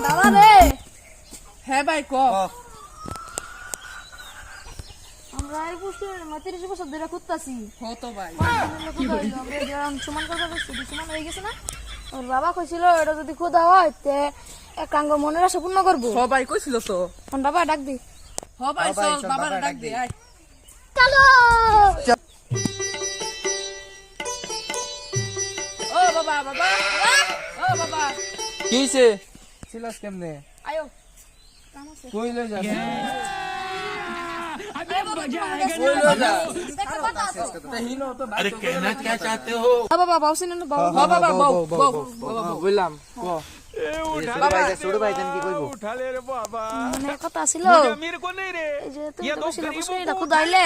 দাদা রে। হ্যাঁ ভাই ক। আমরা এই পুষ্টি ৩০ বছর ধরে খুঁজতাছি। হতো ভাই। সমান কথা সমান হয়ে গেছে না? ওর বাবা কইছিল এটা যদি খোদা হয় তে এক আঙ্গুর মনের আশা পূর্ণ করবো। সবাই কইছিল তো। বাবা ডাক দি। ভাই চল বাবার ডাক দে আয়। চলো। ও বাবা বাবা ও বাবা কি হইছে ছিলাস কেমনে আয়ো কাম আছে। কই লই যাস কই লই যা একটা কথা আছে। তাহিনো তো अरे कहना क्या चाहते हो? বাবা বাবা শুনেন না বাবা। বাবা বাবা বাবা বললাম ক ছোট ভাই জান কি কইবো মানে কথা ছিল এই যে তুমি তো বসে পুষ্করিটা খুদাইলে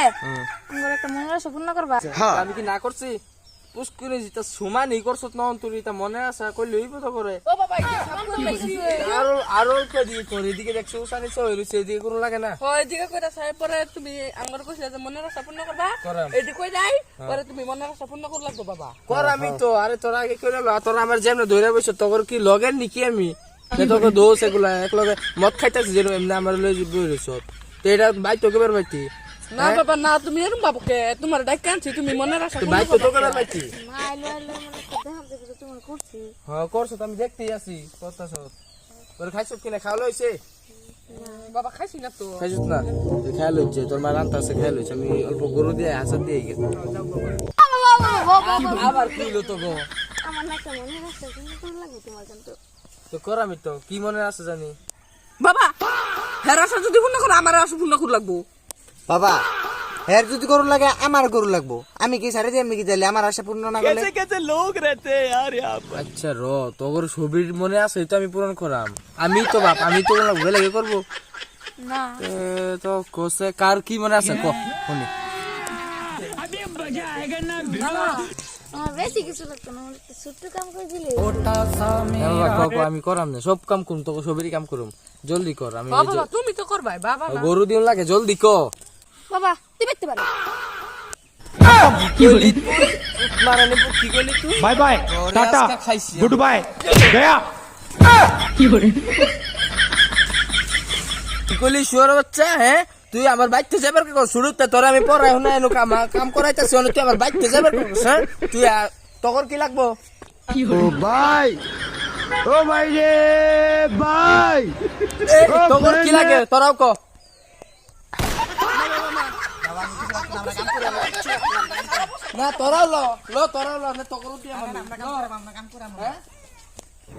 আঙ্গুর একটা মনের আশা পূর্ণ করবা। আমি কি না করছি পুষ্করি যেটা সমান ই করছত না তুই এটা মনে আছে কই লইব তো করে ও বাবা এটা সাপ কোন লাগছে আর অল্প দিয়ে কর এদিকে দেখছো উসানি সই রইছে এদিকে কোন লাগে না হয় দিকে কইরা সাহেব পরে তুমি আঙ্গুর কইছিলে যে মনের আশা পূর্ণ করবা করাম। এডি কই যাই পরে তুমি মনের আশা পূর্ণ কর লাগতো বাবা। কর আমি তো আরে তোরা আগে কইরা লো তোরা আমার যেমন ধরে বসে তোর কি লগের নিকি আমি তোকে দোষ এগুলা এক লগে মদ খাইতাছি যেন এমনি আমার লই বইরছ তো এটা ভাই তোকে বের বাইতি না বাবা না তুমি এরম বাবুকে তোমার ডাক কানছি তুমি মনের আশা ভাই তো তোকে বের বাইতি না আইলো আইলো মানে কথা হবে যে তুমি করছি। হ্যাঁ করছ তো আমি দেখতেই আছি করতাছ তোর খাইছ কিনা খাওয়া লইছে বাবা খাইছি না তো। খাইছ না তুই খাই লইছে তোর মা রান্তা আছে খাই লইছে আমি অল্প গরু দিয়ে হাসার দিয়ে গেছি আবার কি হলো তো গো আমার না একটা মনের আশা পূর্ণ করা লাগবে তোমার কিন্তু। তো কর আমি তো কি মনে আছে জানি বাবা হের আশা যদি পূর্ণ করে আমার আশা পূর্ণ কর লাগবো। বাবা হের যদি গরু লাগে আমার গরু লাগবো আমি কি সারে দিয়ে আমি কি দিলে আমার আশা পূর্ণ না করলে আচ্ছা র তোর ছবির মনে আছে তো আমি পূরণ করাম আমি তো বাপ আমি তো লাগবে লাগে করবো না তো কোসে কার কি মনে আছে ক শুনি আমার বেশি কিছু লাগতো না, আমার একটা ছোট্ট কাম করে দিলে। হ্যাঁ বাবা ক আমি করাম না সব কাম করুম তোকে ছবির কাম করুম জলদি কর আমি এই যে- বাবা তুমি তো করবাই বাবা না। গরু দিন লাগে জলদি ক বাবা তুই দেখতে পারো। মারানি কি কইলি তুই बाय बाय टाटा খাইছি गुड बाय गया কি কইলি শুয়ার বাচ্চা হ্যাঁ তুই আমার বাইতে যাবার কি কর শুরুতে তোর আমি পড়াই না এনো কাম করাইতাছি তুই আমার বাইতে যাবার কি কর হ্যাঁ তুই তোর কি লাগবো ओ भाई ओ भाई रे भाई তোর কি লাগে তোরাও ক না তোরাও লো তোরাও লো না তোর দিয়ে আমরা কাম করাম হ্যাঁ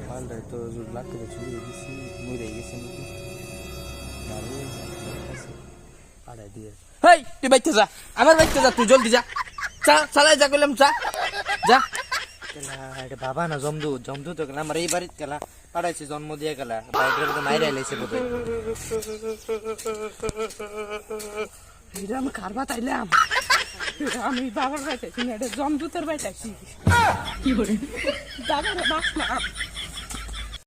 মালটা তো জুট লাগতে চুরি গেছি মরে গেছি পাড়াই দিয়ে হেই তুই বাইতে যা আমার বাইতে যা তুই জলদি যা চা চালাই যা কইলাম চা যা এটা বাবা না জমদু জমদু তো গেলা আমার এই বাড়িতে গেলা পাড়াইছে জন্ম দিয়ে গেলা বাইরের মধ্যে মাইরা লাইছে বোধহয় এটা আমি কারবা তাইলাম আমি বাবার বাইতাইছি না এটা জমদুতের বাইতাইছি কি করে বাবার বাস না